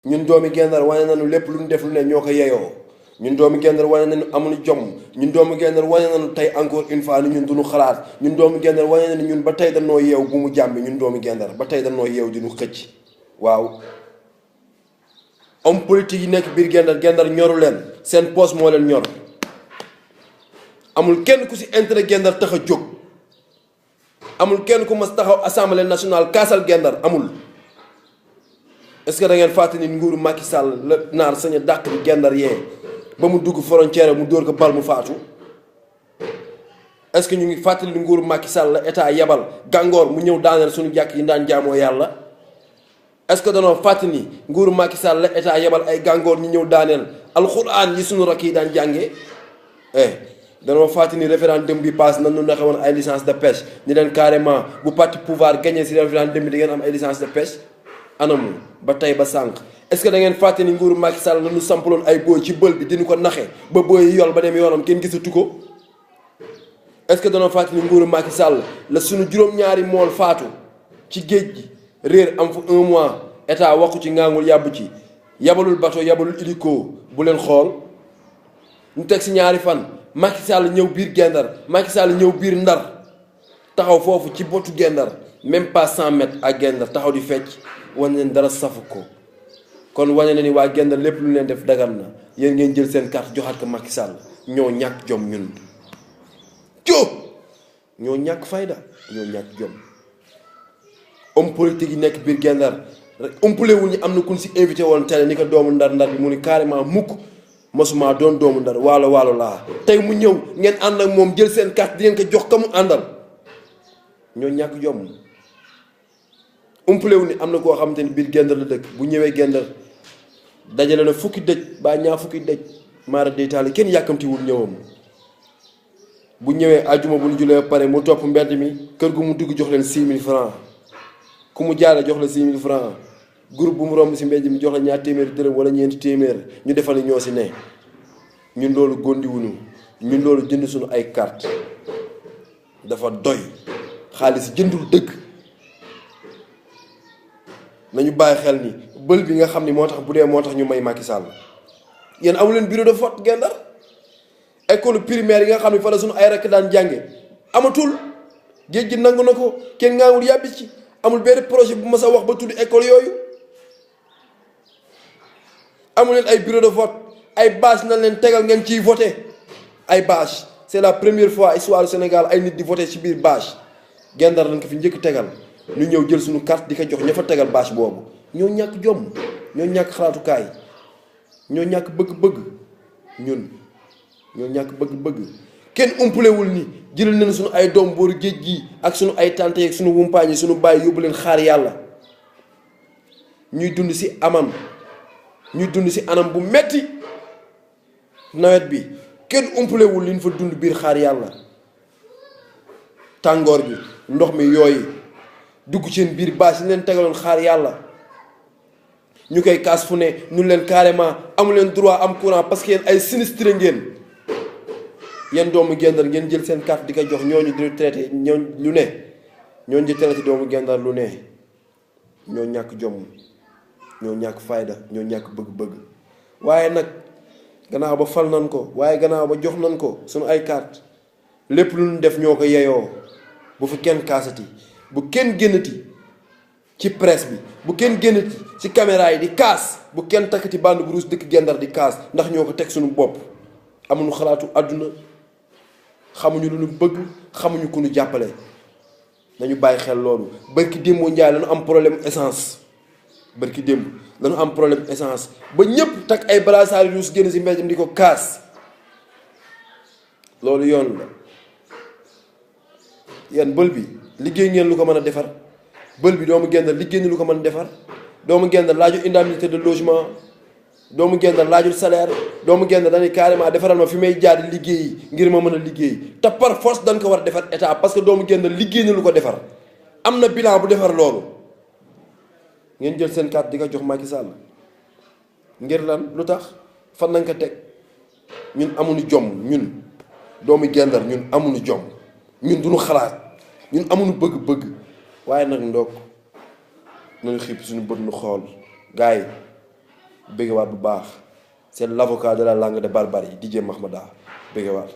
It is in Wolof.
ñun doomi Gendar wane nañu lépp lu ñu def lu ne ñoo ko yeyoo ñun doomi Gendar wane nañu amuñu jom ñun doomi Gendar wane nañu tey encore une fois ni ñun duñu xalaat ñun doomi Gendar wane nañu ñun ba tey dañoo yeew bu mu jàmbi ñun doomi Gendar ba tey dañoo yeew di ñu xëcc waaw. homme politique yi nekk biir Gendar ñoru leen seen poste moo leen ñor amul kenn ku ci intérêt Gendar tax a jóg amul kenn ku mas taxaw assemblée nationale kaasal Gendar amul. est-ce que da ngeen fàtte ni nguuru Macky Sall la naar sañ a dàq bi Gendar yee ba mu dugg frontière mu dóor ko bal mu faatu est-ce que ñu ngi fàttali ni nguuru Macky Sall la état yabal gàngoor mu ñëw daaneel suñu jàkk yi daan jaamoo yàlla. est-ce que danoo fàttali ni nguuru Macky Sall la état yabal ay gàngoor ñu ñëw daaneel alxuraan yi suñu rakk yi daan jàngee danoo fàttali ni référendum bi passe nan ñu nexe woon ay licence de pêche ni leen carrément bu parti pouvoir gagné si référendum bi da ngeen am ay licence de pêche. anamu ba tey ba sànq est-ce que da ngeen fàtte ni nguuru Macky Sall la ñu sampaloon ay booy ci bël bi dinu ko naxe ba booy yol ba dem yoonam kenn gisatu ko est-ce que danoo fàtte ni nguuru Macky Sall la suñu juróom-ñaari mool faatu ci géej gi réer am fa 1 mois état waxu ci ngaangul yàbb ci yabalul bateau yabalul hélico bu leen xool ñu teg si ñaari fan Macky Sall ñëw biir Gendar Macky Sall ñëw biir Ndar taxaw foofu ci botu Gendar même pas 100 mètres ak Gendar taxaw di fecc wane leen dara safu ko kon wane na ni waa Gendar lépp lu leen def dagan na yéen ngeen jël seen carte joxaat ko Macky Sall ñoo ñàkk jom ñun ñoo ñàkk fayda ñoo ñàkk jom. homme politique yi nekk biir Gendar rek umpalewul ñi am na kun si invité woon télé ni ko doomu ndar bi mu ni carrément mukk mosuma doon doomu ndar waalo laa tey mu ñëw ngeen ànd ak moom jël seen carte di ngeen ko jox ka mu àndal ñoo ñàkk jom. umpalewu ni am na koo xamante ni biir Gendar la dëkk bu ñëwee Gendar dajale na fukki dëj ba ñaar fukki dëj maara deytaali kenn yàkkamtiwul ñëwam bu ñëwee àjjuma bu ñu julee pare mu topp mbedd mi kër gu mu dugg jox leen 6000 francs ku mu jaale jox la 6000 francs groupe bu mu romb si mbedd mi jox la ñaar téeméeri dërëm wala ñeenti téeméer ñu defal ñoo si ne ñun loolu gondiwuñu ñun loolu jënd suñu ay carte dafa doy xaalis jëndul dëgg. nañu bàyyi xel ni bël bi nga xam ni moo tax bu dee moo tax ñu may Macky Sall yéen amu leen bureau de vote Gendar école primaire yi nga xam ne fa la suñu ay rekk daan jànge amatul géej gi nangu na ko kenn ngaawul yàbbi ci amul benn projet bu ma sa wax ba tudd école yooyu amu leen ay bureau de vote ay bâche nañ leen tegal ngeen ciy voté ay bâche c'est la première fois histoire du Sénégal ay nit di voté ci biir bâche Gendar lañ ko fi njëkk tegal ñu ñëw jël suñu carte di ko jox ña fa tegal bâche boobu ñoo ñàkk jom ñoo ñàkk xalaatukaay ñoo ñàkk bëgg-bëgg ñun ñoo ñàkk bëgg-bëgg kenn umpalewul ni jëlal nañu suñu ay doom booru géej gii ak suñu ay tante yeeg suñu wumpaañ yi suñu bàyyi yóbbu leen xaar yàlla ñuy dund ci anam bu metti nawet bi kenn umpalewul li ñu fa dund biir xaar yàlla tàngoor bi ndox mi yooyu dugg seen biir bâche yi leen tegaloon xaar yàlla ñu koy kaas fu ne ñun leen carrément amu leen droit am courant parce que yéen ay sinistré ngeen yéen doomu Gendar ngeen jël seen carte di ko jox ñooñu di traité ñooñu lu ne ñooñu di traité doomu Gendar lu ne ñoo ñàkk jom ñoo ñàkk fayda ñoo ñàkk bëgg-bëgg waaye nag gannaaw ba fal nan ko waaye gannaaw ba jox nan ko suñu ay carte lépp lu ñu def ñoo ko yeyoo bu fi kenn kaasati bu kenn génnati ci presse bi bu kenn génnati ci caméra yi di kaas bu kenn takkati bande bu ruus dëkk Gendar di kaas ndax ñoo ko teg suñu bopp amuñu xalaatu àdduna xamuñu lu ñu bëgg xamuñu ku ñu jàppale nañu bàyyi xel loolu barki démboo njaay lañu am problème essence barki démb lañu am problème essence ba ñëpp takk ay brassard ruus génn si mbedd mi di ko kaas loolu yoon la yéen bël bi liggéey ngeen lu ko mën a defar bël bi doomu Gendar liggéey ni lu ko mën a defar doomu Gendar laajul indemnité de logement doomu Gendar laajul salaire doomu Gendar dañuy carrément defaral ma fi may jaar di liggéey ngir ma mën a liggéey te par force dañ ko war a defar état parce que doomu Gendar liggéey na lu ko defar am na bilan bu defar loolu ngeen jël seen carte di ko jox Macky Sall ngir lan lu tax fan nañ ko teg ñun amuñu jom ñun doomu Gendar ñun amuñu jom ñun duñu xalaat ñun amuñu bëgg-bëgg waaye nag ndoog nañu xipp suñu bët nu xool gars yi bëggewaat bu baax c'est l'avocat de la langue de Barbarie DJ Mahmada bëggewaat